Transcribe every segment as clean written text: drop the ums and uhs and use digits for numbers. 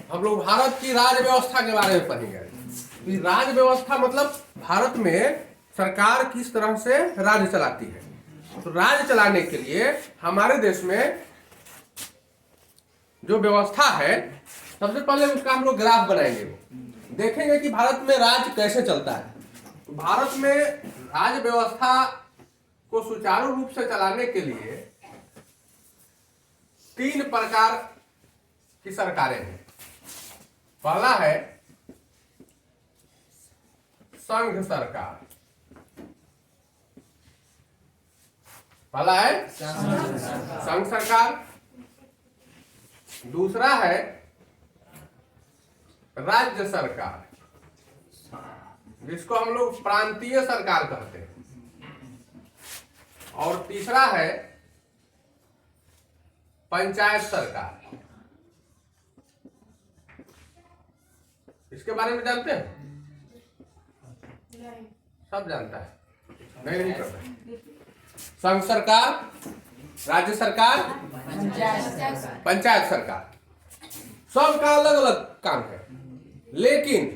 हम लोग भारत की राज व्यवस्था के बारे में पढ़ेंगे। राज व्यवस्था मतलब भारत में सरकार किस तरह से राज्य चलाती है। तो राज्य चलाने के लिए हमारे देश में जो व्यवस्था है, सबसे पहले उसका हम लोग ग्राफ बनाएंगे, देखेंगे कि भारत में राज्य कैसे चलता है। तो भारत में राज्य व्यवस्था को सुचारू रूप से चलाने के लिए 3 प्रकार की सरकारें हैं। पहला है संघ सरकार, पहला है संघ सरकार। दूसरा है राज्य सरकार, जिसको हम लोग प्रांतीय सरकार कहते हैं। और तीसरा है पंचायत सरकार। इसके बारे में जानते हैं? सब जानता है? नहीं करता। संघ सरकार, राज्य सरकार, पंचायत सरकार, सबका अलग अलग काम है, लेकिन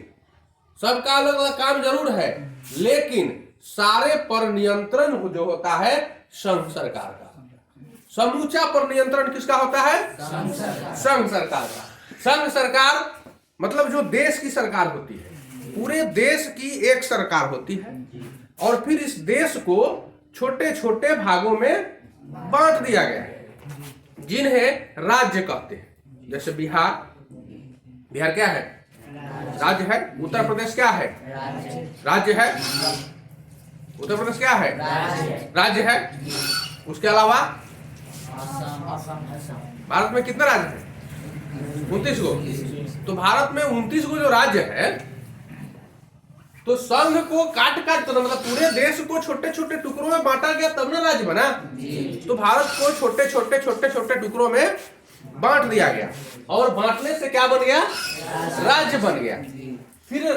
सबका अलग अलग काम जरूर है, लेकिन सारे पर नियंत्रण जो होता है संघ सरकार का। समूचा पर नियंत्रण किसका होता है? संघ सरकार का। संघ सरकार मतलब जो देश की सरकार होती है, पूरे देश की एक सरकार होती है, और फिर इस देश को छोटे छोटे भागों में बांट दिया गया है, जिन्हें राज्य कहते हैं। जैसे बिहार, बिहार क्या है? राज्य है। उत्तर प्रदेश क्या है? राज्य है। उत्तर प्रदेश क्या है? राज्य है। उसके अलावा भारत में कितने राज्य हैं? 29 गो। तो भारत में 29 गो जो राज्य है, तो संघ को काट काट कर, मतलब पूरे देश को छोटे छोटे टुकड़ों में बांटा गया, तब ना राज्य बना। तो भारत को छोटे छोटे छोटे छोटे टुकड़ों में बांट दिया गया, और बांटने से क्या बन गया? राज्य बन गया। फिर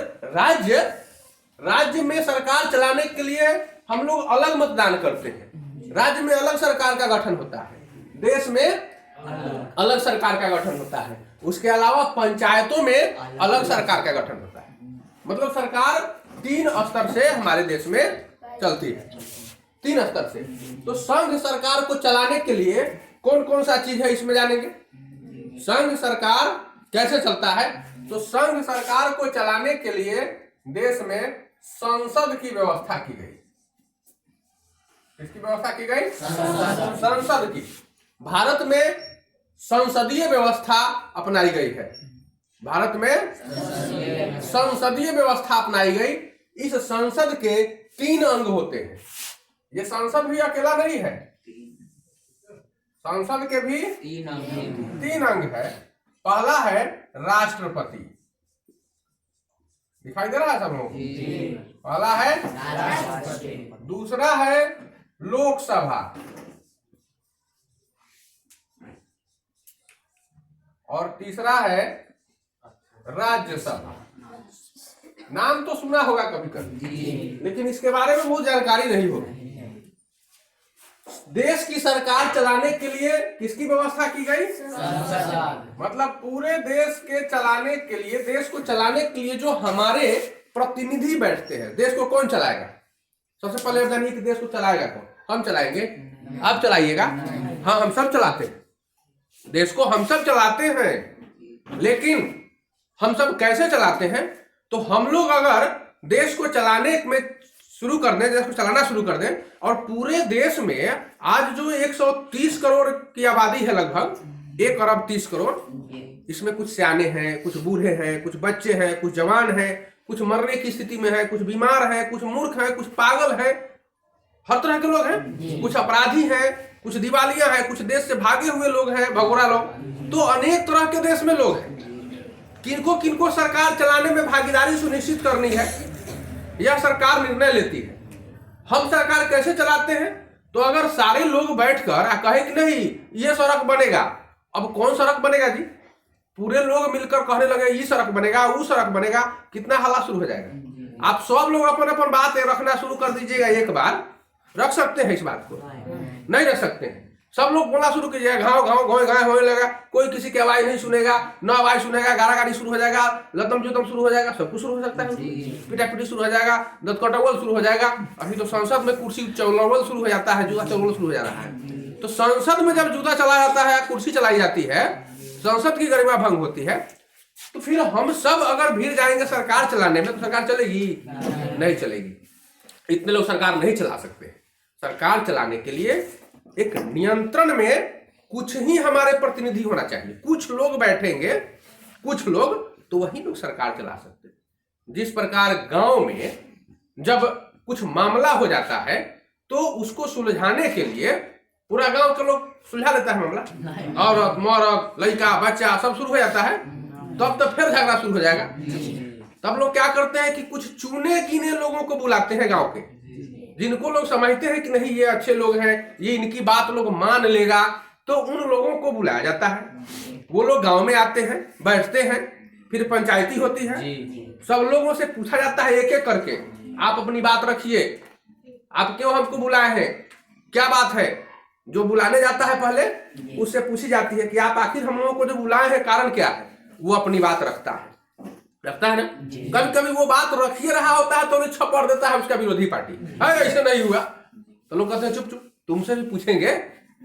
राज्य में सरकार चलाने के लिए हम लोग अलग मतदान करते हैं। राज्य में अलग सरकार का गठन होता है, देश में अलग सरकार का गठन होता है। उसके अलावा पंचायतों में अलग सरकार का गठन होता है। मतलब सरकार 3 स्तर से हमारे देश में चलती है, 3 स्तर से। तो संघ सरकार को चलाने के लिए कौन कौन सा चीज है, इसमें जानेंगे। संघ सरकार कैसे चलता है? तो संघ सरकार को चलाने के लिए देश में संसद की व्यवस्था की गई। किसकी व्यवस्था की गई? संसद की। भारत में संसदीय व्यवस्था अपनाई गई है। भारत में संसदीय व्यवस्था अपनाई गई। इस संसद के 3 अंग होते हैं। ये संसद भी अकेला नहीं है, संसद के भी 3 अंग है। पहला है राष्ट्रपति, दिखाई दे रहा है सब लोग? पहला है राष्ट्रपति। दूसरा है लोकसभा, और तीसरा है राज्यसभा। नाम तो सुना होगा कभी कभी, लेकिन इसके बारे में बहुत जानकारी नहीं होगी। देश की सरकार चलाने के लिए किसकी व्यवस्था की गई? मतलब पूरे देश के चलाने के लिए, देश को चलाने के लिए जो हमारे प्रतिनिधि बैठते हैं, देश को कौन चलाएगा? सबसे पहले जानिए कि देश को चलाएगा कौन? हम चलाएंगे? आप चलाइएगा? हाँ, हम सब चलाते हैं। देश को हम सब चलाते हैं, लेकिन हम सब कैसे चलाते हैं? तो हम लोग अगर देश को चलाने में शुरू कर दें, देश को चलाना शुरू कर दें, और पूरे देश में आज जो 130 करोड़ की आबादी है, लगभग 1 अरब 30 करोड़, इसमें कुछ सियाने हैं, कुछ बूढ़े हैं, कुछ बच्चे हैं, कुछ जवान हैं, कुछ मरने की स्थिति में है, कुछ बीमार है, कुछ मूर्ख है, कुछ पागल है, हर तरह के लोग हैं, कुछ अपराधी हैं, कुछ दिवालिया है, कुछ देश से भागे हुए लोग हैं, भगोड़ा लोग। तो अनेक तरह के देश में लोग हैं। किनको किनको सरकार चलाने में भागीदारी सुनिश्चित करनी है, यह सरकार निर्णय लेती है। हम सरकार कैसे चलाते हैं? तो अगर सारे लोग बैठकर कहे कि नहीं ये सड़क बनेगा, अब कौन सड़क बनेगा जी? पूरे लोग मिलकर कहने लगे ये सड़क बनेगा, वो सड़क बनेगा, कितना हल्ला शुरू हो जाएगा। आप सब लोग अपन अपन बात रखना शुरू कर दीजिएगा, एक बार रख सकते हैं इस बात को? नहीं रख सकते हैं। सब लोग बोलना शुरू कीजिए, घाव घाव घोए घाय होने लगा, कोई किसी की आवाज नहीं सुनेगा, न आवाज सुनेगा, गारा गाड़ी शुरू हो जाएगा, लतम जुतम शुरू हो जाएगा, सब कुछ शुरू हो सकता है, पिटा पिटी शुरू हो जाएगा, दत्कटवल शुरू हो जाएगा। अभी तो संसद में कुर्सी चलवल शुरू हो जाता है, जूता चलवल शुरू हो जा रहा है। तो संसद में जब जूता चला जाता है, कुर्सी चलाई जाती है, संसद की गरिमा भंग होती है, तो फिर हम सब अगर भीड़ जाएंगे सरकार चलाने में, तो सरकार चलेगी? नहीं चलेगी। इतने लोग सरकार नहीं चला सकते। सरकार चलाने के लिए एक नियंत्रण में कुछ ही हमारे प्रतिनिधि होना चाहिए, कुछ लोग बैठेंगे, कुछ लोग, तो वही लोग सरकार चला सकते हैं। जिस प्रकार गांव में जब कुछ मामला हो जाता है तो उसको सुलझाने के लिए पूरा गांव के लोग सुलझा लेता है मामला, औरत मौरत लड़का बच्चा सब शुरू हो जाता है, तब तो फिर झगड़ा शुरू हो जाएगा। तब लोग क्या करते हैं कि कुछ चुने गिने लोगों को बुलाते हैं गांव के, जिनको लोग समझते हैं कि नहीं ये अच्छे लोग हैं, ये इनकी बात लोग मान लेगा, तो उन लोगों को बुलाया जाता है। वो लोग गांव में आते हैं, बैठते हैं, फिर पंचायती होती है, सब लोगों से पूछा जाता है एक एक करके, आप अपनी बात रखिए, आप क्यों हमको बुलाए हैं, क्या बात है। जो बुलाने जाता है पहले उससे पूछी जाती है कि आप आखिर हम लोगों को जो बुलाए हैं कारण क्या है। वो अपनी बात रखता है ना। कभी कभी वो बात रख ही रहा होता है तो उन्हें छपड़ देता है उसका विरोधी पार्टी, ऐसे नहीं हुआ, तो लोग कहते हैं चुप चुप, तुमसे भी पूछेंगे,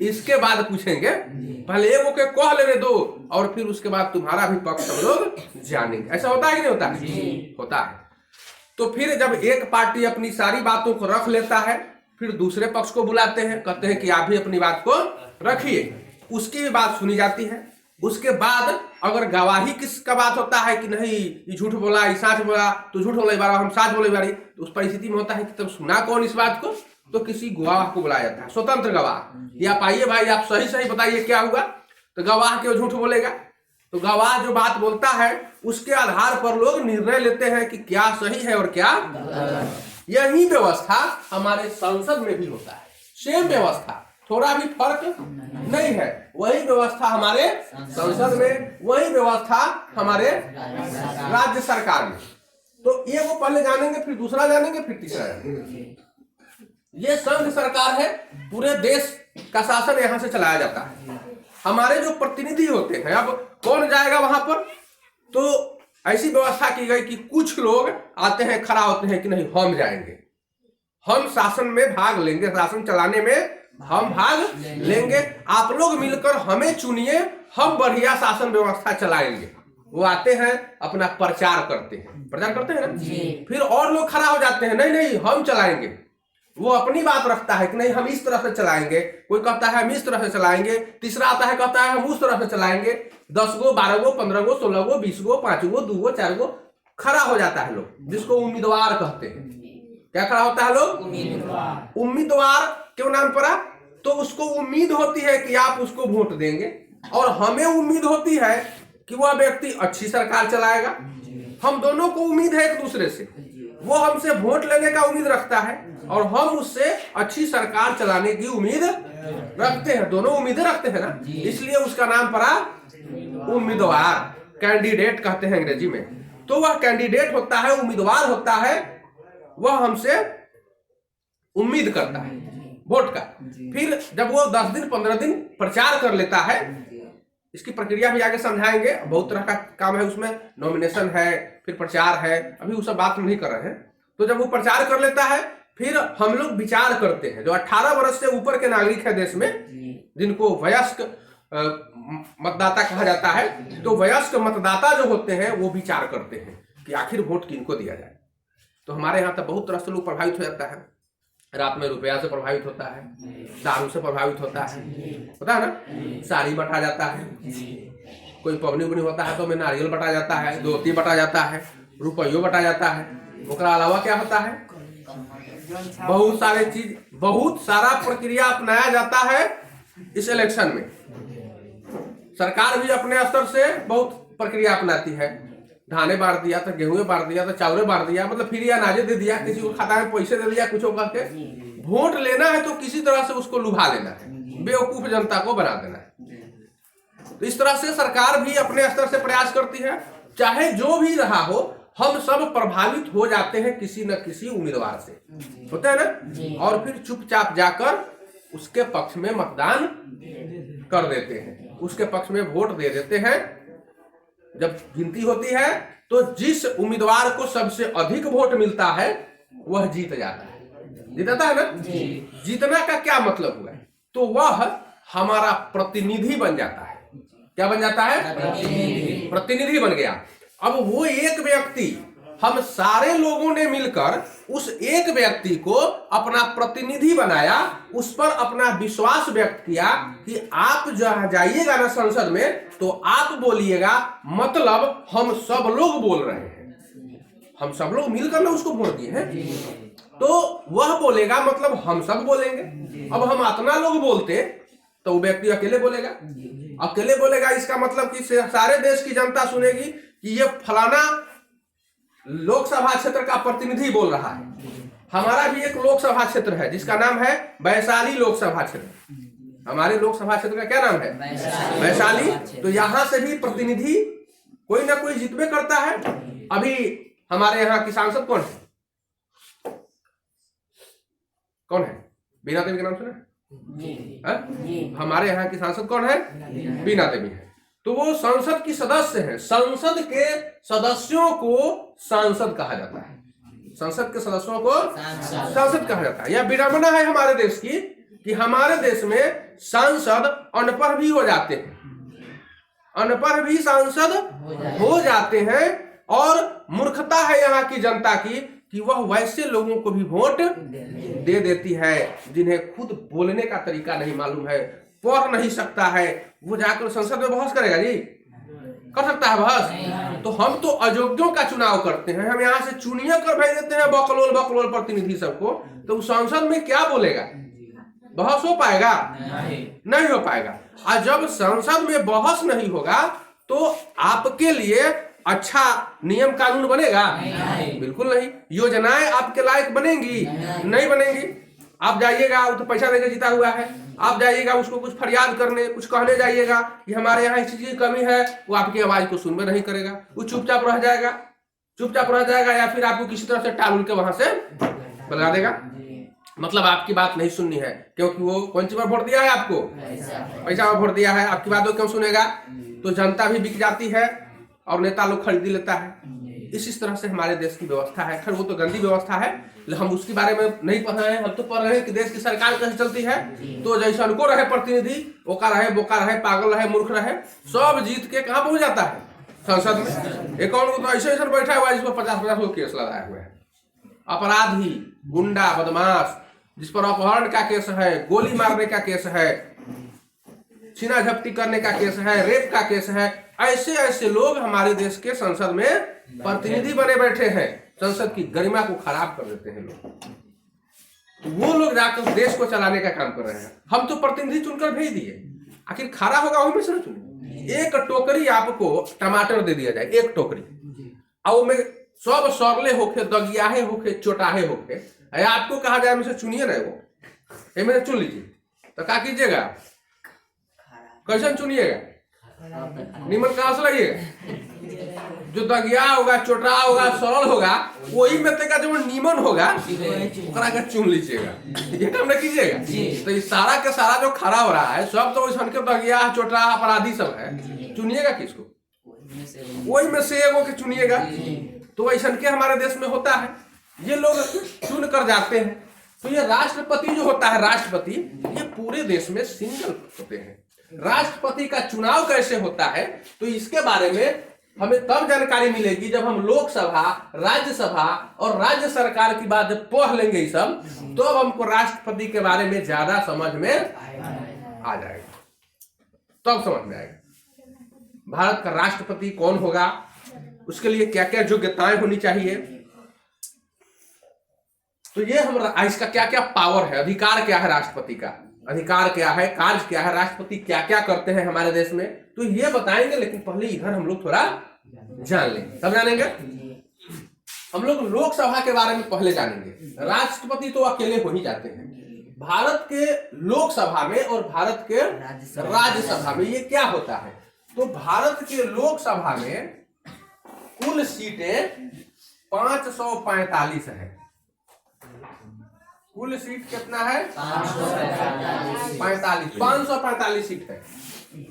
इसके बाद पूछेंगे, पहले एगो के कह लेने दो और फिर उसके बाद तुम्हारा भी पक्ष हम लोग जानेंगे। ऐसा होता है कि नहीं होता है? होता है। तो फिर जब एक पार्टी अपनी सारी बातों को रख लेता है, फिर दूसरे पक्ष को बुलाते हैं, कहते हैं कि आप भी अपनी बात को रखिए, उसकी भी बात सुनी जाती है। उसके बाद अगर गवाही किसका बात होता है कि नहीं ये झूठ बोला, ये सच बोला, तो झूठ बोले बार हम सच बोले बारी, तो उस परिस्थिति में होता है कि तब सुना कौन इस बात को, तो किसी गवाह को बुलाया जाता है, स्वतंत्र गवाह। या पाइए भाई आप सही सही बताइए क्या हुआ, तो गवाह क्यों झूठ बोलेगा, तो गवाह जो बात बोलता है उसके आधार पर लोग निर्णय लेते हैं कि क्या सही है और क्या गलत। यही व्यवस्था हमारे संसद में भी होता है, सेम व्यवस्था, थोड़ा भी फर्क नहीं है। वही व्यवस्था हमारे संसद में, वही व्यवस्था हमारे राज्य सरकार में। तो ये वो पहले जानेंगे, फिर दूसरा जानेंगे, फिर तीसरा जानेंगे। ये संघ सरकार है, पूरे देश का शासन यहाँ से चलाया जाता है। हमारे जो प्रतिनिधि होते हैं, अब कौन जाएगा वहां पर, तो ऐसी व्यवस्था की गई कि कुछ लोग आते हैं, खड़ा होते हैं कि नहीं हम जाएंगे, हम शासन में भाग लेंगे, शासन चलाने में हम भाग लेंगे, आप लोग मिलकर हमें चुनिए, हम बढ़िया शासन व्यवस्था चलाएंगे। वो आते हैं, अपना प्रचार करते हैं ना, फिर और लोग खड़ा हो जाते हैं, नहीं नहीं हम चलाएंगे। वो अपनी बात रखता है कि नहीं हम इस तरह से चलाएंगे, कोई कहता है हम इस तरह से चलाएंगे, तीसरा आता है कहता है हम उस तरह से चलाएंगे। 10 गो 12 गो 15 गो 16 गो 20 गो 5 गो 2 गो 4 गो खड़ा हो जाता है लोग, जिसको उम्मीदवार कहते हैं। क्या खड़ा होता है लोग? उम्मीदवार क्यों नाम पड़ा, तो उसको उम्मीद होती है कि आप उसको वोट देंगे, और हमें उम्मीद होती है कि वह व्यक्ति अच्छी सरकार चलाएगा। हम दोनों को उम्मीद है एक दूसरे से, वो हमसे वोट लेने का उम्मीद रखता है और हम उससे अच्छी सरकार चलाने की उम्मीद रखते हैं, दोनों उम्मीदें रखते हैं ना, इसलिए उसका नाम पड़ा उम्मीदवार, कैंडिडेट कहते हैं अंग्रेजी में। तो वह कैंडिडेट होता है, उम्मीदवार होता है, वह हमसे उम्मीद करता है वोट का। फिर जब वो 10 दिन 15 दिन प्रचार कर लेता है, इसकी प्रक्रिया भी आगे समझाएंगे, बहुत तरह का काम है उसमें, नॉमिनेशन है, फिर प्रचार है, अभी वो सब बात नहीं कर रहे हैं। तो जब वो प्रचार कर लेता है, फिर हम लोग विचार करते हैं, जो 18 वर्ष से ऊपर के नागरिक है देश में, जिनको वयस्क मतदाता कहा जाता है, तो वयस्क मतदाता जो होते हैं वो विचार करते हैं कि आखिर वोट किनको दिया जाए। तो हमारे यहाँ तो बहुत तरह से लोग प्रभावित हो जाता है, रात में रुपया से प्रभावित होता है, दारू से प्रभावित होता है, पता है ना, साड़ी बंटा जाता है, कोई पवनी उबनी होता है तो में नारियल बंटा जाता है, धोती बंटा जाता है, रुपये बंटा जाता है। उसके अलावा क्या होता है, बहुत सारे चीज, बहुत सारा प्रक्रिया अपनाया जाता है इस इलेक्शन में। सरकार भी अपने स्तर से बहुत प्रक्रिया अपनाती है, धाने बांट दिया तो गेहूं बांट दिया तो चावल बांट दिया, मतलब फ्री अनाजे दे दिया, किसी को खाता में पैसे दे दिया, कुछ करके वोट लेना है तो किसी तरह से उसको लुभा लेना है, बेवकूफ जनता को बना देना है। तो इस तरह से सरकार भी अपने स्तर से प्रयास करती है, चाहे जो भी रहा हो, हम सब प्रभावित हो जाते हैं किसी न किसी उम्मीदवार से, होता है ना, और फिर चुपचाप जाकर उसके पक्ष में मतदान कर देते हैं, उसके पक्ष में वोट दे देते हैं। जब गिनती होती है तो जिस उम्मीदवार को सबसे अधिक वोट मिलता है वह जीत जाता है। जीतता है ना? जीतना का क्या मतलब हुआ? तो वह हमारा प्रतिनिधि बन जाता है। क्या बन जाता है? प्रतिनिधि बन गया। अब वो एक व्यक्ति, हम सारे लोगों ने मिलकर उस एक व्यक्ति को अपना प्रतिनिधि बनाया, उस पर अपना विश्वास व्यक्त किया कि आप जाइएगा ना संसद में तो आप बोलिएगा, मतलब हम सब लोग बोल रहे हैं, हम सब लोग मिलकर ना उसको वोट दिए हैं, तो वह बोलेगा मतलब हम सब बोलेंगे। अब हम इतना लोग बोलते तो वो व्यक्ति अकेले बोलेगा, अकेले बोलेगा, इसका मतलब कि सारे देश की जनता सुनेगी कि ये फलाना लोकसभा क्षेत्र का प्रतिनिधि बोल रहा है। हमारा भी एक लोकसभा क्षेत्र है जिसका नाम है वैशाली लोकसभा क्षेत्र। हमारे लोकसभा क्षेत्र का क्या नाम है? वैशाली। तो यहां से भी प्रतिनिधि कोई ना कोई जितबे करता है। अभी हमारे यहाँ की सांसद कौन है? कौन है? बीना देवी का नाम सुना? हमारे यहाँ की सांसद कौन है? बीना देवी है। तो वो संसद की सदस्य है। संसद के सदस्यों को सांसद कहा जाता है। संसद के सदस्यों को सांसद कहा जाता है। यह विडंबना है हमारे देश की कि हमारे देश में सांसद अनपढ़ भी हो जाते हैं, अनपढ़ भी सांसद हो जाते हैं। और मूर्खता है यहाँ की जनता की कि वह वैसे लोगों को भी वोट दे देती है जिन्हें खुद बोलने का तरीका नहीं मालूम है, पढ़ नहीं सकता है। वो जाकर संसद में बहस करेगा जी? कर सकता है बहस? तो हम तो अयोग्यों का चुनाव करते हैं, हम यहाँ से चुनिया कर भेज देते हैं बकलोल बकलोल प्रतिनिधि सबको, तो संसद में क्या बोलेगा? बहस हो पाएगा? नहीं हो पाएगा। और जब संसद में बहस नहीं होगा तो आपके लिए अच्छा नियम कानून बनेगा? बिल्कुल नहीं। योजनाएं आपके लायक बनेंगी? नहीं बनेंगी। आप जाइएगा, वो तो पैसा देकर जीता हुआ है, आप जाइएगा उसको कुछ फरियाद करने, कुछ कहने जाइएगा कि हमारे यहाँ इस चीज की कमी है, वो आपकी आवाज को सुनबे नहीं करेगा, वो चुपचाप रह जाएगा, चुपचाप रह जाएगा, या फिर आपको किसी तरह से टाल के वहां से भगा देगा। मतलब आपकी बात नहीं सुननी है क्योंकि वो कौन सी बार वोट दिया है आपको? पैसा वोट दिया है, आपकी बात वो क्यों सुनेगा? तो जनता भी बिक जाती है और नेता लोग खरीद लेता है। इस तरह से हमारे देश की व्यवस्था है। खैर वो तो गंदी व्यवस्था है, हम उसके बारे में नहीं पढ़ रहे हैं। हम तो पढ़ रहे हैं कि देश की सरकार कैसे चलती है। तो जैसा उनको रहे प्रतिनिधि, ओका रहे, बोका रहे, पागल रहे, मूर्ख रहे, सब जीत के कहाँ पहुंच जाता है? संसद में। एक और तो ऐसे बैठा हुआ है जिस पर 50-50 लोग केस लगाए हुए हैं। अपराधी, गुंडा, बदमाश, जिस पर अपहरण का केस है, गोली मारने का केस है, छीना झपटी करने का केस है, रेप का केस है, ऐसे ऐसे लोग हमारे देश के संसद में प्रतिनिधि बने बैठे हैं। संसद की गरिमा को खराब कर देते हैं लोग। तो वो लोग जाकर देश को चलाने का काम कर रहे हैं। हम तो प्रतिनिधि चुनकर भेज दिए, आखिर खड़ा होगा वो में से चुने। एक टोकरी आपको टमाटर दे दिया जाए, एक टोकरी, और में सब सरले होके, दगियाहे होके, चोटाहे होके, आपको कहा जाए में से चुनिए ना, वो में से चुन लीजिए, तो क्या कीजिएगा? कैसे चुनिएगा? निमन कहां से लाइएगा? जो दगिया होगा, चोटा होगा, सरल होगा, वही में तक जो नीमन होगा ओकरा के चुन लीजिएगा। ये काम न कीजिएगा। तो ये सारा के सारा जो खड़ा हो रहा है सब तो वैसा के दगिया, चोटा, अपराधी सब है। चुनिएगा किसको? वही में से एगो के चुनिएगा। तो ऐसा के हमारे देश में होता है, ये लोग चुन कर जाते हैं। तो ये राष्ट्रपति जो होता है, राष्ट्रपति, ये पूरे देश में सिंगल होते हैं। राष्ट्रपति का चुनाव कैसे होता है तो इसके बारे में हमें तब जानकारी मिलेगी जब हम लोकसभा, राज्यसभा और राज्य सरकार की बात जब पढ़ लेंगे ये सब, तो अब हमको राष्ट्रपति के बारे में ज्यादा समझ में आ जाएगा, तब समझ में आएगा। भारत का राष्ट्रपति कौन होगा, उसके लिए क्या क्या योग्यताएं होनी चाहिए, तो ये हम इसका क्या क्या पावर है, अधिकार क्या है राष्ट्रपति का, अधिकार क्या है, कार्य क्या है, राष्ट्रपति क्या क्या करते हैं हमारे देश में, तो ये बताएंगे। लेकिन पहले इधर हम लोग थोड़ा जान लेंगे, तब जानेंगे। हम लोग लोकसभा के बारे में पहले जानेंगे। राष्ट्रपति तो अकेले हो ही जाते हैं। भारत के लोकसभा में और भारत के राज्यसभा में ये क्या होता है, तो भारत के लोकसभा में कुल सीटें 545 है। कुल सीट कितना है? 545। 545 सीट है।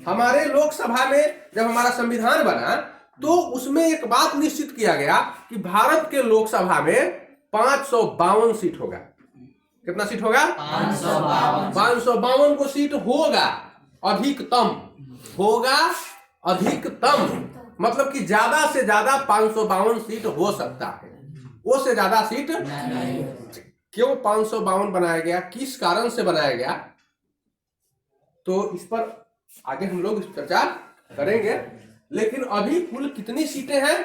हमारे लोकसभा में जब हमारा संविधान बना तो उसमें एक बात निश्चित किया गया कि भारत के लोकसभा में 552 सीट होगा। कितना सीट होगा? 552 को सीट होगा, अधिकतम होगा, अधिकतम मतलब कि ज्यादा से ज्यादा 552 सीट हो सकता है, वो से ज्यादा सीट नहीं। क्यों 552 बनाया गया, किस कारण से बनाया गया, तो इस पर आगे हम लोग चर्चा करेंगे। लेकिन अभी कुल कितनी सीटें हैं?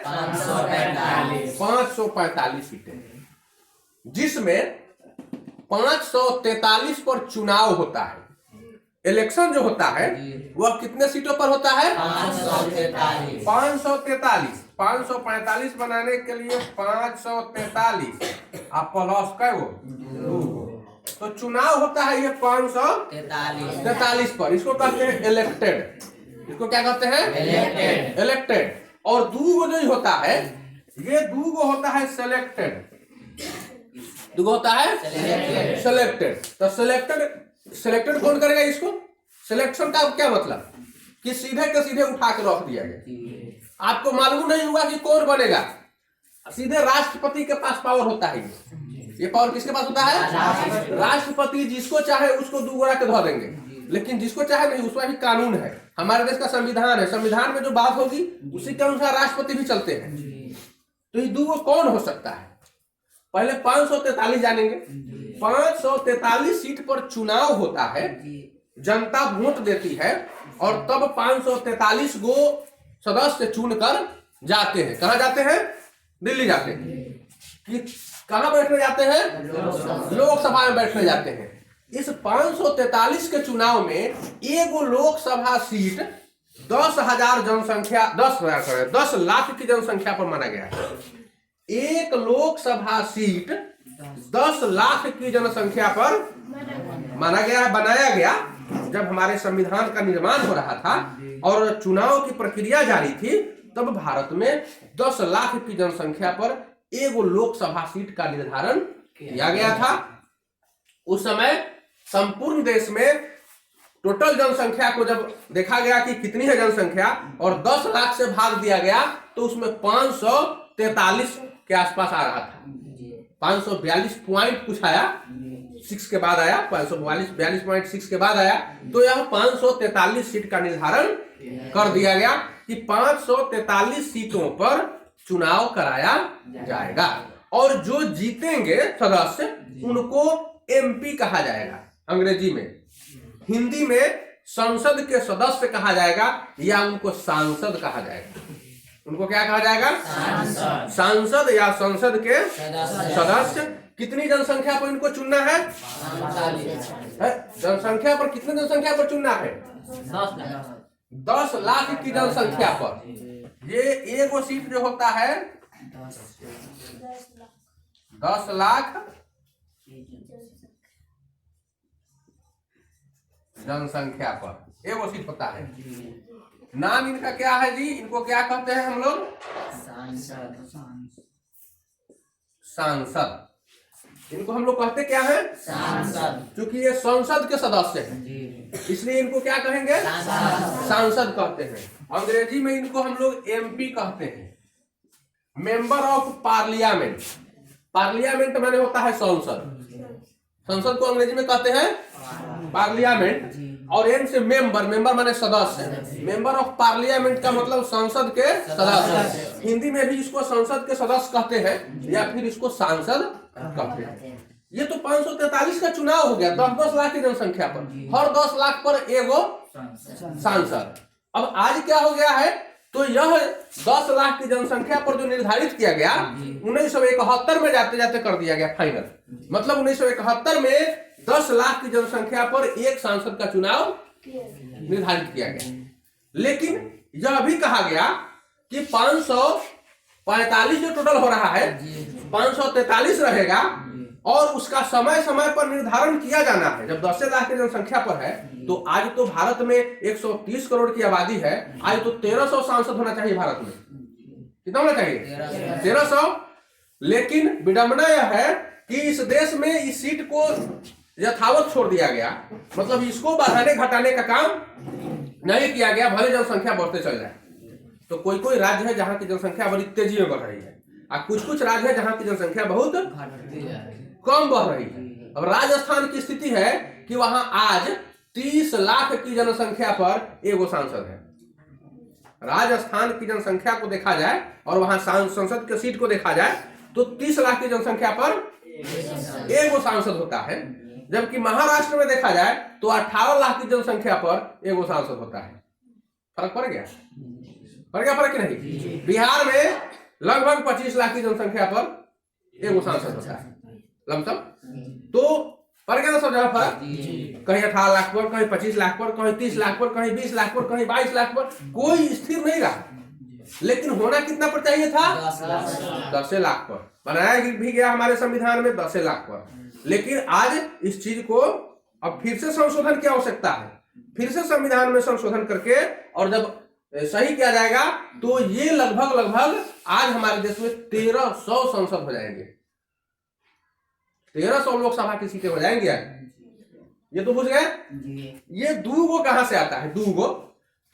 545 सीटें हैं, जिसमें 543 पर चुनाव होता है। इलेक्शन जो होता है वह कितने सीटों पर होता है? 543। 545 बनाने के लिए 543 आप प्लस का वो 2, तो चुनाव होता है ये 543 पर। इसको कहते हैं इलेक्टेड। इसको क्या कहते हैं? इलेक्टेड। और दूगो जो होता है, ये दूगो होता है सिलेक्टेड। दूगो होता है सिलेक्टेड। तो सिलेक्टेड कौन करेगा इसको? सिलेक्शन का क्या मतलब कि सीधे के सीधे उठा के रख दिया गया, आपको मालूम नहीं होगा कि कौन बनेगा। सीधे राष्ट्रपति के पास पावर होता है। ये पावर किसके पास होता है? राष्ट्रपति जिसको चाहे उसको दूगोरा के धो देंगे, लेकिन जिसको चाहे नहीं। उसमें भी कानून है, हमारे देश का संविधान है, संविधान में जो बात होगी उसी के अनुसार राष्ट्रपति भी चलते हैं। तो ये दूगो कौन हो सकता है? पहले 543 जानेंगे। 543 सीट पर चुनाव होता है, जनता वोट देती है और तब 543 गो सदस्य चुनकर जाते हैं। कहां जाते हैं? दिल्ली जाते हैं। कि कहां बैठने जाते हैं? लोकसभा में बैठने जाते हैं। इस 543 के चुनाव में एक लोकसभा सीट 10,000 जनसंख्या 10 लाख की जनसंख्या पर माना गया है। एक लोकसभा सीट 10 लाख की जनसंख्या पर माना गया, बनाया गया। जब हमारे संविधान का निर्माण हो रहा था और चुनाव की प्रक्रिया जारी थी, तब भारत में 10 लाख की जनसंख्या पर एक लोकसभा सीट का निर्धारण किया गया था। उस समय संपूर्ण देश में टोटल जनसंख्या को जब देखा गया कि कितनी है जनसंख्या और 10 लाख से भाग दिया गया, तो उसमें 543 के आसपास आ रहा था। 542 पॉइंट कुछ आया, 6 के बाद आया, 542.6 के बाद आया। तो यह 543 सीट का निर्धारण कर दिया गया कि 543 सीटों पर चुनाव कराया जाएगा और जो जीतेंगे सदस्य उनको एमपी कहा जाएगा अंग्रेजी में। हिंदी में संसद के सदस्य कहा जाएगा या उनको सांसद कहा जाएगा। उनको क्या कहा जाएगा? सांसद या संसद के सदस्य। कितनी जनसंख्या पर इनको चुनना है? जनसंख्या पर कितनी जनसंख्या पर चुनना है? 10 लाख की जनसंख्या पर। ये एक सीट जो होता है 10 लाख जनसंख्या पर एक सीट होता है। नाम इनका क्या है जी? इनको क्या कहते हैं हम लोग? सांसद। इनको हम लोग कहते क्या है? सांसद। क्योंकि ये संसद के सदस्य हैं, इसलिए इनको क्या कहेंगे? सांसद कहते हैं। अंग्रेजी में इनको हम लोग एमपी कहते हैं, मेंबर ऑफ पार्लियामेंट। पार्लियामेंट माने होता है संसद। संसद को अंग्रेजी में कहते हैं पार्लियामेंट, और एम से मेंबर, मेंबर माने सदस्य। मेंबर ऑफ पार्लियामेंट का मतलब संसद के सदस्य। हिंदी में भी इसको संसद के सदस्य कहते हैं या फिर इसको सांसद कहते हैं। ये तो 543 का चुनाव हो गया 10-10 लाख की जनसंख्या पर, हर 10 लाख पर एगो सांसद। अब आज क्या हो गया है? तो यह 10 लाख की जनसंख्या पर जो निर्धारित किया गया 1971 में जाते जाते कर दिया गया फाइनल। मतलब 1971 में 10 लाख की जनसंख्या पर एक सांसद का चुनाव निर्धारित किया गया। लेकिन यह भी कहा गया कि 545 जो टोटल हो रहा है 543 रहेगा और उसका समय समय पर निर्धारण किया जाना है। जब 10 लाख की जनसंख्या पर है तो आज तो भारत में 130 करोड़ की आबादी है, आज तो 1300 सांसद होना चाहिए भारत में। कितना होना चाहिए? 1300। लेकिन विडंबना यह है कि इस देश में इस सीट को यथावत छोड़ दिया गया, मतलब इसको बढ़ाने घटाने का काम नहीं किया गया, भले जनसंख्या बढ़ते चल जाए। तो कोई कोई राज्य है जहां की जनसंख्या बड़ी तेजी में बढ़ रही है, और कुछ कुछ राज्य है जहां की जनसंख्या बहुत कम बढ़ रही है। अब राजस्थान की स्थिति है कि वहां आज 30 लाख की जनसंख्या पर एगो सांसद है। राजस्थान की जनसंख्या को देखा जाए और वहां संसद के सीट को देखा जाए तो 30 लाख की जनसंख्या पर एगो सांसद होता है, जबकि महाराष्ट्र में देखा जाए तो 18 लाख की जनसंख्या पर एगो सांसद होता है। फर्क पड़ गया? फर्क नहीं? बिहार में लगभग 25 लाख की जनसंख्या पर एगो सांसद होता है लमसम। तो पड़ गया ना सब जगह फर्क? कहीं 18 लाख पर, कहीं 25 लाख पर, कहीं 30 लाख पर, कहीं 20 लाख पर, कहीं 22 लाख पर, कोई स्थिर नहीं रहा। लेकिन होना कितना पर चाहिए था? 10 लाख पर। बनाया भी गया हमारे संविधान में 10 लाख पर। लेकिन आज इस चीज को अब फिर से संशोधन की आवश्यकता है, फिर से संविधान में संशोधन करके, और जब सही किया जाएगा तो ये लगभग आज हमारे देश में 1300 संसद हो जाएंगे, 1300 लोकसभा की सीटें हो जाएंगी। ये तो बुझ गए। ये दूगो कहां से आता है? दूगो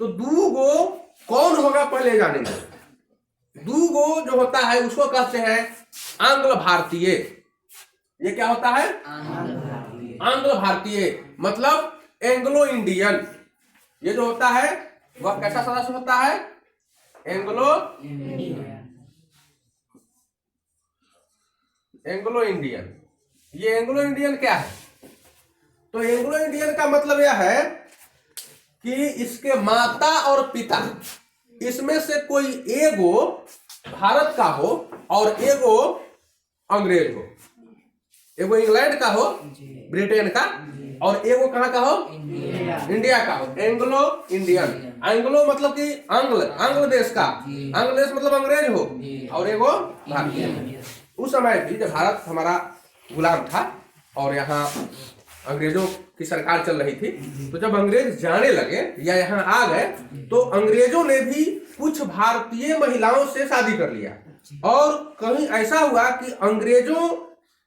तो दूगो कौन होगा पहले जानेंगे। दूगो जो होता है उसको कहते हैं आंग्ल भारतीय। ये क्या होता है? आंग्ल भारतीय मतलब एंग्लो इंडियन। ये जो होता है वह कैसा सदस्य होता है? Anglo Indian. ये एंग्लो इंडियन क्या है? तो एंग्लो इंडियन का मतलब यह है कि इसके माता और पिता इसमें से कोई एगो भारत का हो और एगो अंग्रेज हो, एगो इंग्लैंड का हो, ब्रिटेन का, और एगो कहां का हो? इंडिया का हो। Anglo Indian. एंग्लो मतलब कि आंग्ल देश का, आंग्ल देश मतलब अंग्रेज हो, और एगो भारतीय। उस समय भी जब भारत हमारा गुलाम था और यहाँ अंग्रेजों की सरकार चल रही थी, तो जब अंग्रेज जाने लगे या यहाँ आ गए तो अंग्रेजों ने भी कुछ भारतीय महिलाओं से शादी कर लिया, और कहीं ऐसा हुआ कि अंग्रेजों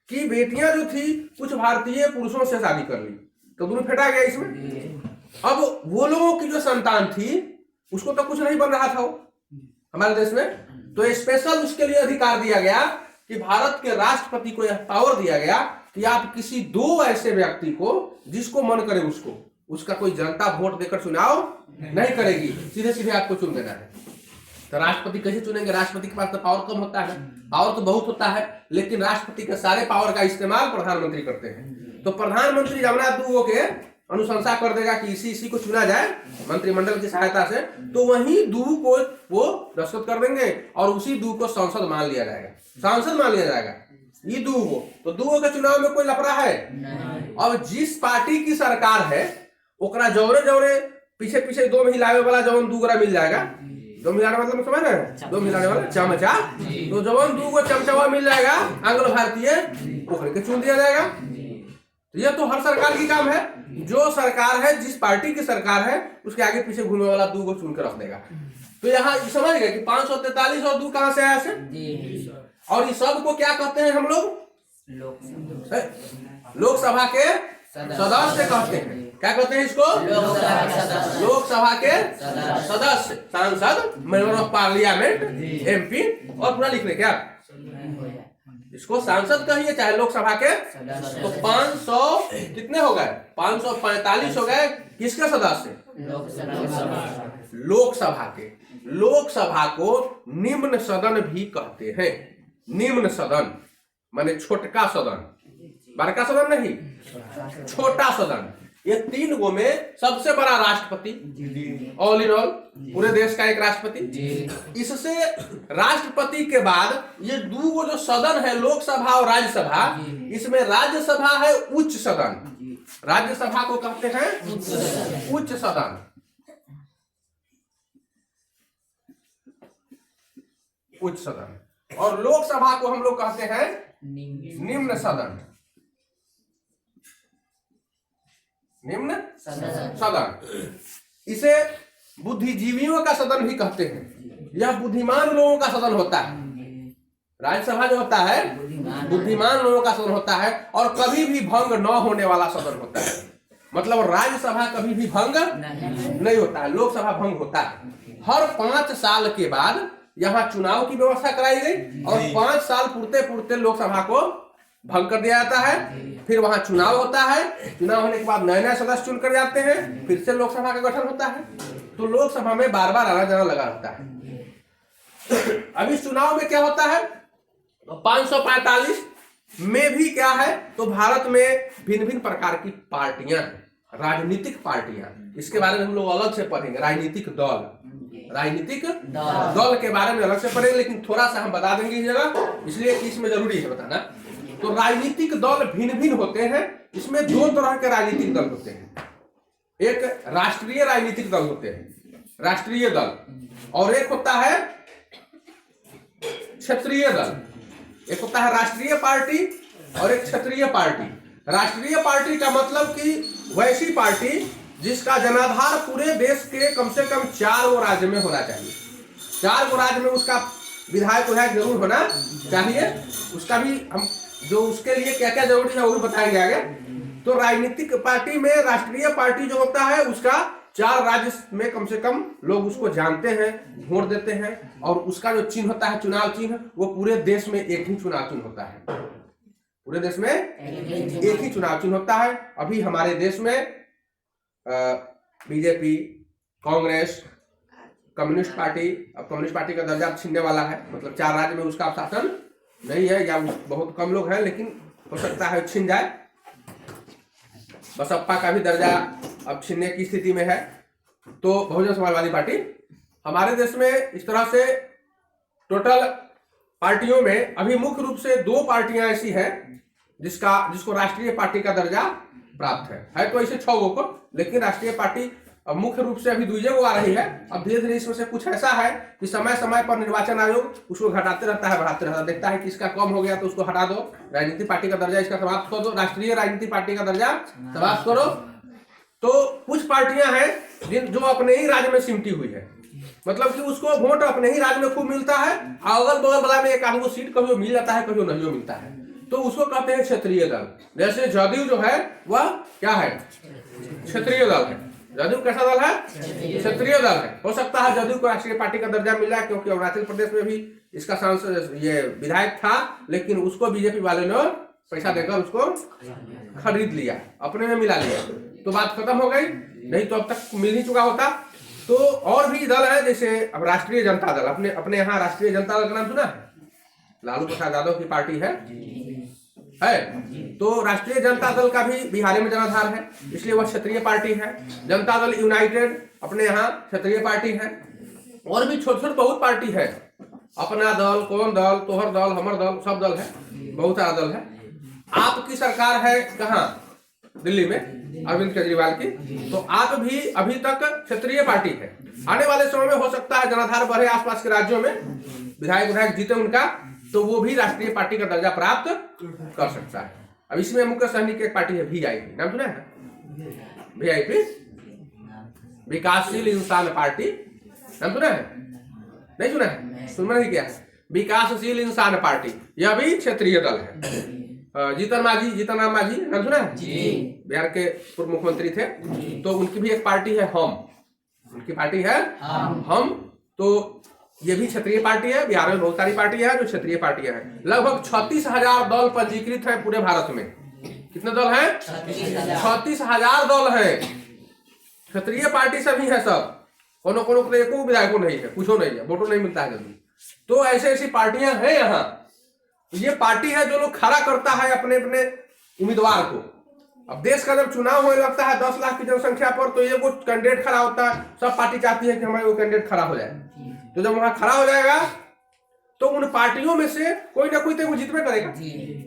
की बेटियां जो थी कुछ भारतीय पुरुषों से शादी कर ली, तो दोनों फेंटा गया इसमें। अब वो लोगों की जो संतान थी उसको तो कुछ नहीं बन रहा था हमारे देश में, तो स्पेशल उसके लिए अधिकार दिया गया कि भारत के राष्ट्रपति को यह पावर दिया गया कि आप किसी दो ऐसे व्यक्ति को जिसको मन करे उसको, उसका कोई जनता वोट देकर चुनाव नहीं करेगी, सीधे सीधे आपको चुन देना है। तो राष्ट्रपति कैसे चुनेंगे? राष्ट्रपति के पास तो पावर कम होता है, पावर तो बहुत होता है, लेकिन राष्ट्रपति के सारे पावर का इस्तेमाल प्रधानमंत्री करते हैं। तो प्रधानमंत्री जमुना दूगो के अनुशंसा कर देगा कि इसी को चुना जाए मंत्रिमंडल की सहायता से, तो वही दू को वो दस्तखत कर देंगे और उसी दू को सांसद मान लिया जाएगा, सांसद मान लिया जाएगा। ये दूगो, तो दूगो के चुनाव में कोई लफड़ा है? अब जिस पार्टी की सरकार है ओकरा जौरे पीछे दो मिलावे वाला जवन दूगरा मिल जाएगा। दो मिलाने मतलब समझ रहे हैं? दो मिलाने वाला चमचा, तो जवन दूगो चमचावा मिल जाएगा आंग्ल भारतीय, ओकरे के चुन दिया जाएगा। तो ये तो हर सरकार की काम है, जो सरकार है, जिस पार्टी की सरकार है, उसके आगे पीछे घूमने वाला दूगो चुन कर रख देगा। तो यहाँ समझ गए कि 543 और दू कहां से आया से? और इस सब को क्या कहते हैं हम लोग? लोकसभा के सदस्य कहते हैं। क्या कहते हैं इसको? लोकसभा के सदस्य, सांसद, मेंबर ऑफ पार्लियामेंट, एमपी, और पूरा लिख रहे क्या? इसको सांसद कहिए चाहे लोकसभा के। तो 500 कितने हो गए? 545 हो गए किसके सदस्य? लोकसभा के। लोकसभा को निम्न सदन भी कहते हैं। निम्न सदन माने छोटका सदन, बड़का सदन नहीं, छोटा सदन। ये 3 गो में सबसे बड़ा राष्ट्रपति, ऑल इन ऑल पूरे देश का एक राष्ट्रपति। इससे राष्ट्रपति के बाद ये 2 गो जो सदन है, लोकसभा और राज्यसभा, इसमें राज्यसभा है उच्च सदन। राज्यसभा को कहते हैं उच्च सदन। उच्च सदन। और लोकसभा को हम लोग कहते हैं निम्न सदन। निम्न सदन। इसे बुद्धिजीवियों का सदन भी कहते हैं। यह बुद्धिमान लोगों का सदन होता है। राज्यसभा जो होता है बुद्धिमान लोगों का सदन होता है और कभी भी भंग न होने वाला सदन होता है। मतलब राज्यसभा कभी भी भंग नहीं होता है, लोकसभा भंग होता है। हर 5 साल के बाद यहाँ चुनाव की व्यवस्था कराई गई और 5 साल पूर्ते पूर्ते लोकसभा को भंग कर दिया जाता है। फिर वहां चुनाव होता है, चुनाव होने के बाद नए नए सदस्य चुनकर जाते हैं, फिर से लोकसभा का गठन होता है। तो लोकसभा में बार बार आना जाना लगा रहता है। अब इस चुनाव में क्या होता है, 545 में भी क्या है, तो भारत में भिन्न भिन्न प्रकार की पार्टियां, राजनीतिक पार्टियां, इसके बारे में हम लोग अलग से पढ़ेंगे। राजनीतिक दल के बारे में अलग से पढ़ेंगे, लेकिन थोड़ा सा हम बता देंगे इस जगह, इसलिए इसमें जरूरी है बताना। तो राजनीतिक दल भिन्न भिन्न होते हैं। इसमें 2 तरह के राजनीतिक दल होते हैं। एक राष्ट्रीय राजनीतिक दल होते हैं, राष्ट्रीय दल, और एक होता है क्षेत्रीय दल। एक होता है राष्ट्रीय पार्टी और एक क्षेत्रीय पार्टी। राष्ट्रीय पार्टी का मतलब कि वैसी पार्टी जिसका जनाधार पूरे देश के कम से कम 4 गो राज्य में होना चाहिए। 4 गो राज्य में उसका विधायक जरूर होना चाहिए। उसका भी हम जो उसके लिए क्या क्या जरूरी है वो भी बताएंगे आगे। तो राजनीतिक पार्टी में राष्ट्रीय पार्टी जो होता है उसका 4 राज्य में कम से कम लोग उसको जानते हैं, वोट देते हैं, और उसका जो चिन्ह होता है, चुनाव चिन्ह, वो पूरे देश में एक ही चुनाव चिन्ह होता है। पूरे देश में एक ही चुनाव चिन्ह होता है। अभी हमारे देश में बीजेपी, कांग्रेस, कम्युनिस्ट पार्टी, अब कम्युनिस्ट पार्टी का दर्जा छीनने वाला है, मतलब 4 राज्य में उसका शासन नहीं है, या बहुत कम लोग हैं, लेकिन हो सकता है छीन जाए। बसपा का भी दर्जा अब छीनने की स्थिति में है। तो बहुजन समाजवादी पार्टी हमारे देश में इस तरह से टोटल पार्टियों में अभी मुख्य रूप से 2 पार्टियां ऐसी हैं जिसको राष्ट्रीय पार्टी का दर्जा प्राप्त है तो ऐसे 6 को, लेकिन राष्ट्रीय पार्टी अब मुख्य रूप से अभी 2 को आ रही है। अब धीरे धीरे इसमें से कुछ ऐसा है कि समय समय पर निर्वाचन आयोग उसको घटाते रहता है, बढ़ाते रहता है, देखता है कि इसका कम हो गया तो उसको हटा दो, राजनीतिक पार्टी का दर्जा इसका समाप्त कर दो, राष्ट्रीय राजनीतिक पार्टी का दर्जा समाप्त करो। तो कुछ पार्टियां हैं जो अपने ही राज्य में सिमटी हुई है, मतलब कि उसको वोट अपने ही राज्य में खूब मिलता है, अगल बगल वाला में एक आध सीट कभी मिल जाता है, कभी नहीं मिलता है, तो उसको कहते हैं क्षेत्रीय दल। जैसे जदयू जो है वह क्या है, क्षेत्रीय दल है। जदयू कैसा दल है, क्षेत्रीय दल है। हो सकता है जदयू को राष्ट्रीय पार्टी का दर्जा मिला, क्योंकि अरुणाचल प्रदेश में भी इसका सांसद ये विधायक था, लेकिन उसको बीजेपी वाले ने पैसा देकर उसको खरीद लिया, अपने में मिला लिया, तो बात खत्म हो गई, नहीं तो अब तक मिल ही चुका होता। तो और भी दल है, जैसे अब राष्ट्रीय जनता दल, अपने यहाँ राष्ट्रीय जनता दल का नाम सुना है, लालू प्रसाद यादव की पार्टी है। तो राष्ट्रीय जनता दल का भी बिहार में जनाधार है, इसलिए वह क्षेत्रीय पार्टी है। जनता दल यूनाइटेड अपने यहाँ क्षेत्रीय पार्टी है। और भी छोटे छोटे बहुत पार्टी है, अपना दल, कौन दल, तोहर दल, हमर दल, सब दल है, बहुत सारा दल है। आपकी सरकार है कहाँ, दिल्ली में अरविंद केजरीवाल की, तो आप भी अभी तक क्षेत्रीय पार्टी है। आने वाले समय में हो सकता है जनाधार बढ़े आसपास के राज्यों में, विधायक जीते उनका, तो वो भी राष्ट्रीय पार्टी का दर्जा प्राप्त कर सकता है। अब इसमें मुख्य सैनिक एक पार्टी है वीआईपी, नाम सुना है, वीआईपी, विकासशील इंसान पार्टी, नाम सुना है, नहीं सुना है, सुनना ही क्या है, विकासशील इंसान पार्टी, यह भी क्षेत्रीय दल है। जीतन राम मांझी, नाम सुना है, बिहार के पूर्व मुख्यमंत्री थे, तो उनकी भी एक पार्टी है हम, उनकी पार्टी है हम। तो ये भी क्षेत्रीय पार्टी है। बिहार में बहुत सारी पार्टियां हैं जो क्षेत्रीय पार्टियां हैं। लगभग 36,000 दल पंजीकृत है पूरे भारत में। कितने दल हैं, 36,000 दल हैं। क्षेत्रीय पार्टी सभी है सब, कोनो कोनो को एको विधायकों नहीं है, कुछ नहीं है, वोटों नहीं मिलता है जल्दी। तो ऐसे ऐसी पार्टियां हैं यहाँ। ये पार्टी है जो लोग खड़ा करता है अपने अपने उम्मीदवार को। अब देश का जब चुनाव होने लगता है 10 लाख की जनसंख्या पर, तो ये वो कैंडिडेट खड़ा होता है, सब पार्टी चाहती है कि हमारे वो कैंडिडेट खड़ा हो जाए। तो जब वहां खड़ा हो जाएगा तो उन पार्टियों में से कोई ना कोई तो वो जीतने करेगा,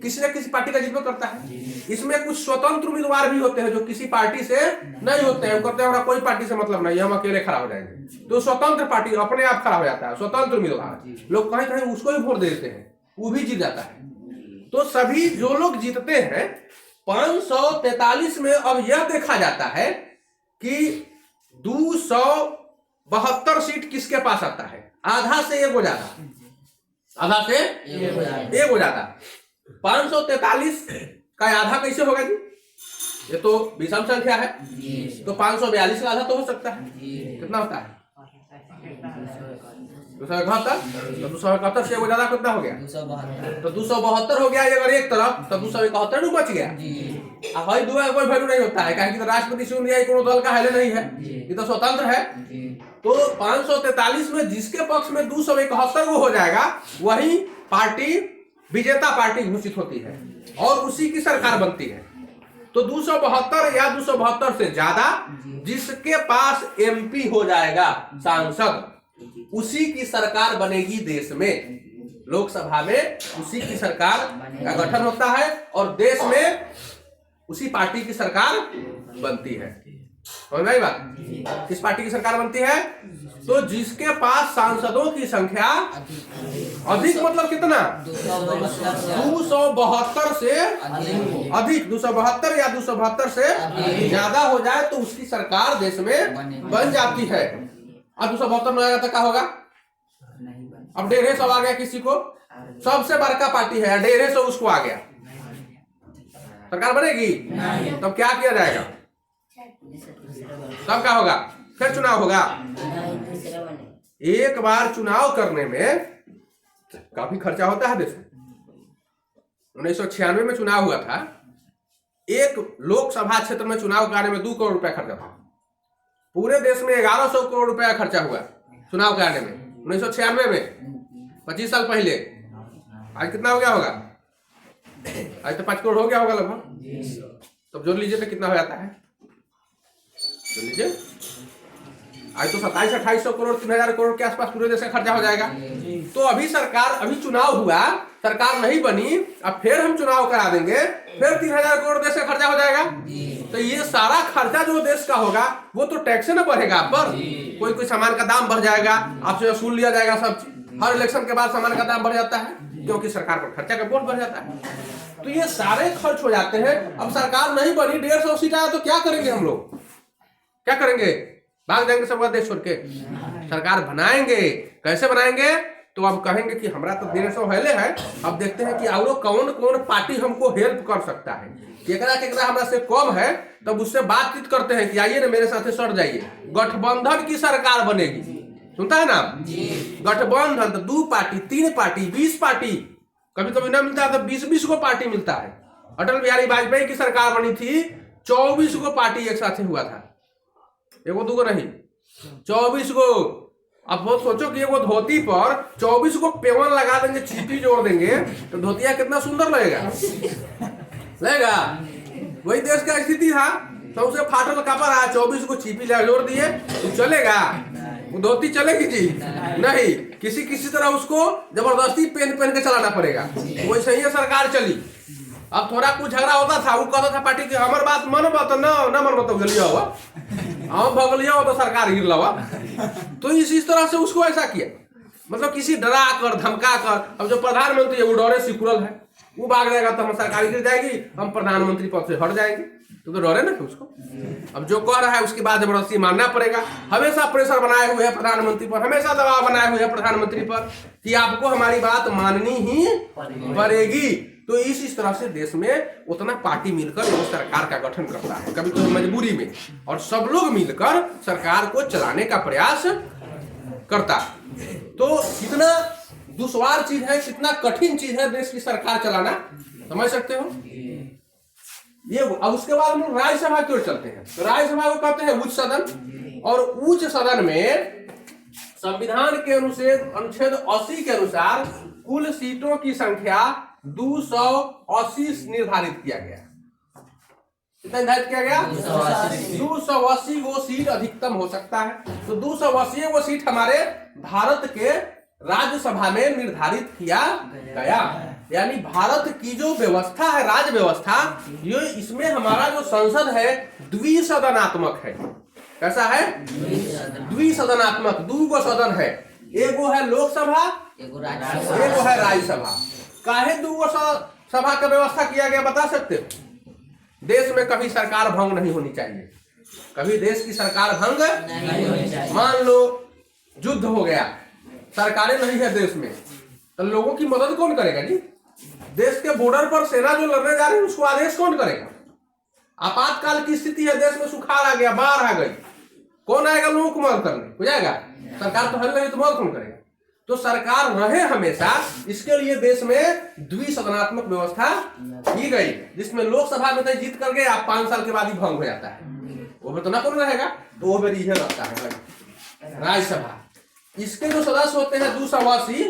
किसी न किसी पार्टी का जीतने करता है। इसमें कुछ स्वतंत्र उम्मीदवार भी होते हैं जो किसी पार्टी से नहीं होते हैं, कहते हैं हमारा कोई पार्टी से मतलब नहीं है, हम अकेले खड़ा हो जाएंगे। तो स्वतंत्र पार्टी अपने आप खड़ा हो जाता है, स्वतंत्र उम्मीदवार, लोग कहीं कहीं उसको भी वोट दे देते हैं, वो भी जीत जाता है। तो सभी जो लोग जीतते हैं 543 में अब यह देखा जाता है कि 272 सीट किसके पास आता है, आधा से एक हो ज्यादा, आधा से एक हो जाता। 543 का आधा कैसे होगा जी? ये तो विषम संख्या है, तो 542 का आधा तो हो सकता है। कितना होता है? 271। तो 271 से वो ज्यादा कितना हो गया? 272। तो 272 हो गया अगर एक तरफ, तो 271 बच गया। हई दुआ कोई वैल्यू नहीं होता है, क्योंकि तो राष्ट्रपति चुन लिया, कोनो दल का है नहीं है, ये तो स्वतंत्र है। तो 543 में जिसके पक्ष में 271 वो हो जाएगा, वही पार्टी विजेता पार्टी घोषित होती है और उसी की सरकार बनती है। तो 272 या 272 से ज्यादा जिसके पास एमपी हो जाएगा, सांसद, उसी की सरकार बनेगी देश में। लोकसभा में उसी की सरकार का गठन होता है और देश में उसी पार्टी की सरकार बनती है। समझ में आई बात? किस पार्टी की सरकार बनती है? तो जिसके पास सांसदों की संख्या अधिक, मतलब कितना? 272 से अधिक, 272 या 272 से ज्यादा हो जाए तो उसकी सरकार देश में बन जाती है। अब 272 में आएगा तो क्या होगा? अब 150 आ गया किसी को, सबसे बड़का पार्टी है, 150 उसको आ गया, सरकार बनेगी? तब क्या किया जाएगा? तब क्या होगा? फिर चुनाव होगा। एक बार चुनाव करने में काफी खर्चा होता है देश में। 1996 में चुनाव हुआ था, एक लोकसभा क्षेत्र में चुनाव कराने में 2 करोड़ रुपया खर्चा था। पूरे देश में 1100 करोड़ रुपया खर्चा हुआ चुनाव कराने में 1996 में, 25 साल पहले। आज कितना हो गया होगा? आज तो 5 करोड़ हो गया होगा लगभग। तब जोड़ लीजिए तो कितना हो जाता है? जोड़ लीजिए, आज तो 2700-2800 करोड़, 3000 करोड़ के आसपास पूरे देश का खर्चा हो जाएगा। तो अभी सरकार, अभी चुनाव हुआ, सरकार नहीं बनी, अब फिर हम चुनाव करा देंगे, फिर 3000 करोड़ देश का खर्चा हो जाएगा। तो ये सारा खर्चा जो देश का होगा वो तो टैक्स से ना बढ़ेगा आप पर। कोई सामान का दाम बढ़ जाएगा, आपसे वसूल लिया जाएगा सब चीज। हर इलेक्शन के बाद सामान का दाम बढ़ जाता है क्योंकि सरकार पर खर्चा का बोझ बढ़ जाता है। तो ये सारे खर्च हो जाते हैं। अब सरकार नहीं बनी, 150 सीट आया तो क्या करेंगे हम लोग? क्या करेंगे? भाग जाएंगे सब देश छोड़ के। सरकार बनाएंगे, कैसे बनाएंगे? तो अब कहेंगे कि हमारा तो 150 हेले है, अब देखते हैं कि और कौन कौन पार्टी हमको हेल्प कर सकता है, केकरा केकरा हमरा से कम है, तब उससे बातचीत करते हैं कि आइए ना मेरे साथ सट जाइए, गठबंधन की सरकार बनेगी। सुनता है ना? गठबंधन तो 2 पार्टी, 3 पार्टी, 20 पार्टी, कभी कभी ना मिलता है तो 20-20 को पार्टी मिलता है। अटल बिहारी वाजपेयी की सरकार बनी थी, 24 को पार्टी एक साथ हुआ था, एगो दूगो नहीं, 24 को। अब वो सोचो कि वो धोती पर 24 को पेवन लगा देंगे, चीटी जोड़ देंगे, तो धोतिया कितना सुंदर लगेगा। वही देश का स्थिति था, तो उसे फाटल कपड़ा है, 24 को छिपी जोड़ दिए, तो चलेगा? वो धोती चलेगी जी? नहीं, किसी तरह उसको जबरदस्ती पहन के चलाना पड़ेगा। वैसे ही सरकार चली। अब थोड़ा कुछ झगड़ा होता था, वो कहता था पार्टी की हमार बात मनबा तो ना मनबा तो गलिया हुआ, हम भगलिया हो तो सरकार गिर लवा। तो इस तरह से उसको ऐसा किया, मतलब किसी डरा कर धमका कर। अब जो प्रधानमंत्री है वो डरे सिकुड़ल है, वो भाग जाएगा तो हम सरकार गिर जाएगी, हम प्रधानमंत्री पद से हट जाएंगे, तो डरे ना उसको। अब जो कह रहा है उसके बाद जबरदस्ती मानना पड़ेगा। हमेशा प्रेशर बनाए हुए है प्रधानमंत्री पर, हमेशा दबाव बनाए हुए है प्रधानमंत्री पर कि आपको हमारी बात माननी ही पड़ेगी। तो इस तरह से देश में उतना पार्टी मिलकर वो सरकार का गठन करता है, कभी कभी मजबूरी में, और सब लोग मिलकर सरकार को चलाने का प्रयास करता है। तो कितना दुश्वार चीज है, कितना कठिन चीज है देश की सरकार चलाना, समझ सकते हो ये। अब उसके बाद हम लोग राज्यसभा की ओर चलते हैं। तो राज्यसभा को कहते हैं उच्च सदन, और उच्च सदन में संविधान के अनुच्छेद 80 के अनुसार कुल सीटों की संख्या 280 निर्धारित किया गया। कितना निर्धारित किया गया? 280 वो सीट अधिकतम हो सकता है। तो 280 वो सीट हमारे भारत के राज्यसभा में निर्धारित किया गया। यानी भारत की जो व्यवस्था है, राज्य व्यवस्था, ये इसमें हमारा जो संसद है द्विसदनात्मक है। कैसा है? द्विसदनात्मक, 2 सदन है, एगो है लोकसभा, एगो है राज्यसभा। काहे 2 सभा का व्यवस्था किया गया बता सकते हो? देश में कभी सरकार भंग नहीं होनी चाहिए, कभी देश की सरकार भंग नहीं होनी चाहिए। मान लो युद्ध हो गया, सरकारें नहीं है देश में, तो लोगों की मदद कौन करेगा जी? देश के बॉर्डर पर सेना जो लड़ने जा रही है उसको आदेश कौन करेगा? आपातकाल की स्थिति है, देश में सुखाड़ आ गया, बाढ़ आ गई, कौन आएगा लोगों को मदद करने? हो जाएगा? सरकार तो हल नहीं, तो मदद कौन करेगा? तो सरकार रहे हमेशा, इसके लिए देश में द्विसदनात्मक व्यवस्था की गई, जिसमें लोकसभा में तो जीत कर गए, आप 5 साल के बाद ही भंग हो जाता है, वो में तो ना कौन रहेगा, तो वो मेरी यह लगता है राज्यसभा। इसके जो सदस्य होते हैं 280,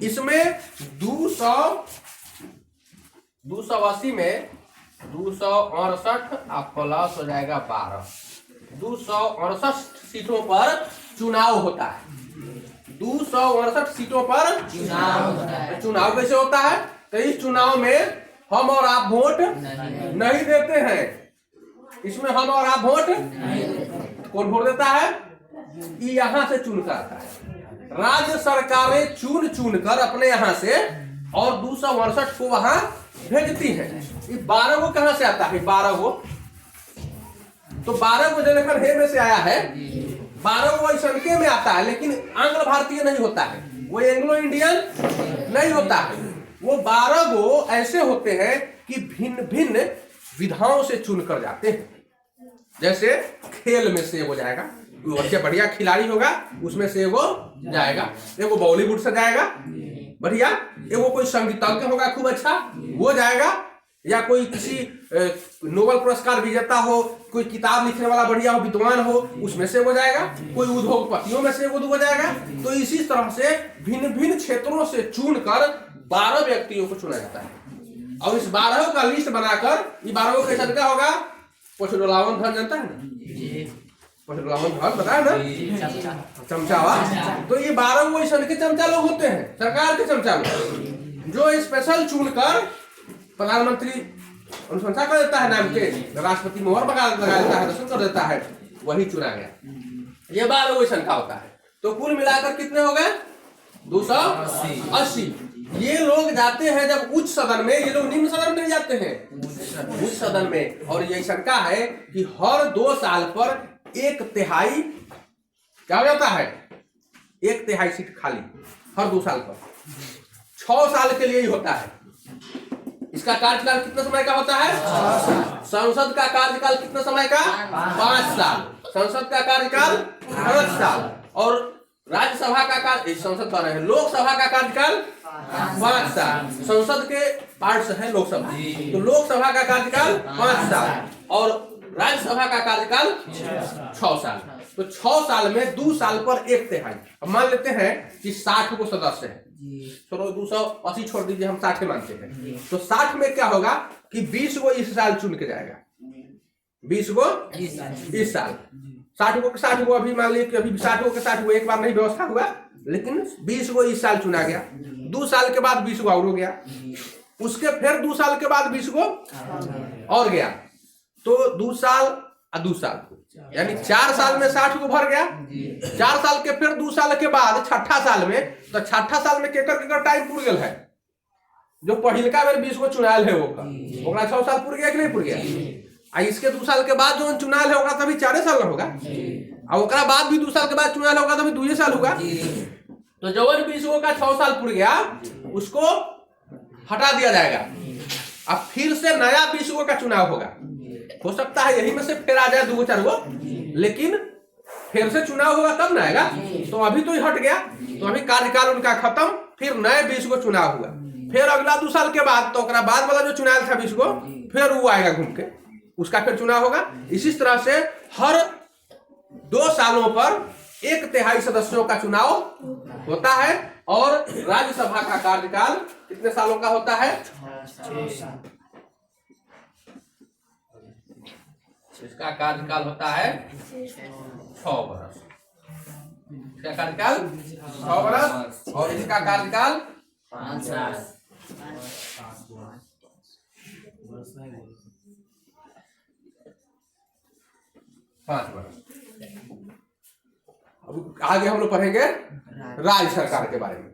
इसमें 280 में 268 आप प्लस हो जाएगा 12, 268 सीटों पर चुनाव होता है। 268 सीटों पर चुनाव होता है। चुनाव कैसे होता है? तो इस चुनाव में हम और आप वोट नहीं देते हैं, इसमें हम और आप वोट कौन वोट देता है? यहाँ से चुन कर आता है, राज्य सरकारें चुन चुन कर अपने यहाँ से, और 268 को वहां भेजती हैं। ये 12 को कहां से आता है? 12 को तो 12 को जनगण हे में से आया है, 12 को संख्या में आता है, लेकिन आंग्ल भारतीय नहीं होता है, वो एंग्लो इंडियन नहीं होता है। वो 12 को ऐसे होते हैं कि भिन्न भिन्न विधाओं से चुनकर जाते हैं। जैसे खेल में से हो जाएगा, अच्छा बढ़िया खिलाड़ी होगा उसमें से एगो जाएगा, एगो बॉलीवुड से जाएगा बढ़िया, एगो कोई संगीतज्ञ होगा खूब अच्छा वो जाएगा, या कोई किसी नोबेल पुरस्कार विजेता हो, कोई किताब लिखने वाला बढ़िया हो, विद्वान हो, उसमें से वो जाएगा, कोई उद्योगपतियों में से वो जाएगा। तो इसी तरह से भिन्न भिन्न क्षेत्रों से चुनकर 12 व्यक्तियों को चुना जाता है, और इस 12 का लिस्ट बनाकर, ये 12 कैसा क्या होगा? पोषडोलावन धन जानता है ना? पोषडोलावन धन बताया ना, चमचावा। तो ये 12 वो ऐसे के चमचा लोग होते हैं, सरकार के चमचा लोग, जो स्पेशल चुनकर प्रधानमंत्री अनुशंसा कर देता है, नाम के राष्ट्रपति मोहर लगा देता है, दर्शन कर देता है, वही चुना गया। ये 12 वही संख्या होता है। तो कुल मिलाकर कितने हो गए? 280। ये लोग जाते हैं जब उच्च सदन में, ये लोग निम्न सदन में जाते हैं उच्च सदन में, और ये शंका है कि हर 2 साल पर 1/3 क्या हो जाता है? 1/3 सीट खाली हर 2 साल पर, 6 साल के लिए ही होता है। इसका कार्यकाल कितना समय का होता है? संसद का कार्यकाल कितना समय का? 5 साल। संसद का कार्यकाल 5 साल, और राज्यसभा का कार्य, संसद का है, लोकसभा का कार्यकाल 5 साल। संसद के पार्ट्स है लोकसभा, तो लोकसभा का कार्यकाल 5 साल और राज्यसभा का कार्यकाल 6 साल। तो 6 साल में 2 साल पर 1/3। अब मान लेते हैं कि 60 को सदस्य है, चलो 280 छोड़ दीजिए, हम 60 मानते हैं। तो 60 में क्या होगा कि 20 को इस साल चुन के जाएगा, 20 को इस साल, 60 को अभी मान लीजिए कि अभी 60 को एक बार नहीं व्यवस्था हुआ, लेकिन 20 को इस साल चुना गया, 2 साल के बाद 20 को और हो गया, उसके फिर 2 साल के बाद 20 को और गया, तो 2 साल और 2 साल, यानी 4 साल में 60 को भर गया। 4 साल के फिर 2 साल के बाद 6ठा साल में, तो 6ठा साल में केकर टाइम पूर गया है, जो पहिलका बेर 20 को चुनाल है वो 6 साल पूर गया कि नहीं पूर गया? इसके 2 साल के बाद जो चुनाल है होगा तभी 4 साल होगा, और ओकरा बाद भी 2 साल के बाद चुनाल होगा तभी 2 साल होगा। तो जब 20 का 6 साल पूर गया उसको हटा दिया जाएगा, अब फिर से नया 20 का चुनाव होगा। हो सकता है यही में से फिर आ जाए 2-4 गो, लेकिन फिर से चुनाव होगा तब ना आएगा। तो अभी तो हट गया, तो अभी कार्यकाल उनका खत्म, फिर नए 20 को चुनाव हुआ, फिर अगला 2 साल के बाद, तो बाद वाला जो चुनाव था 20 को, फिर वो आएगा घूम के, उसका फिर चुनाव होगा। इसी तरह से हर 2 सालों पर 1/3 सदस्यों का चुनाव होता है, और राज्यसभा का कार्यकाल कितने सालों का होता है? 6 साल। इसका कार्यकाल होता है 6 वर्ष, इसका कार्यकाल 6 वर्ष, और इसका कार्यकाल 5 साल। अब आगे हम लोग पढ़ेंगे राज्य सरकार के बारे में।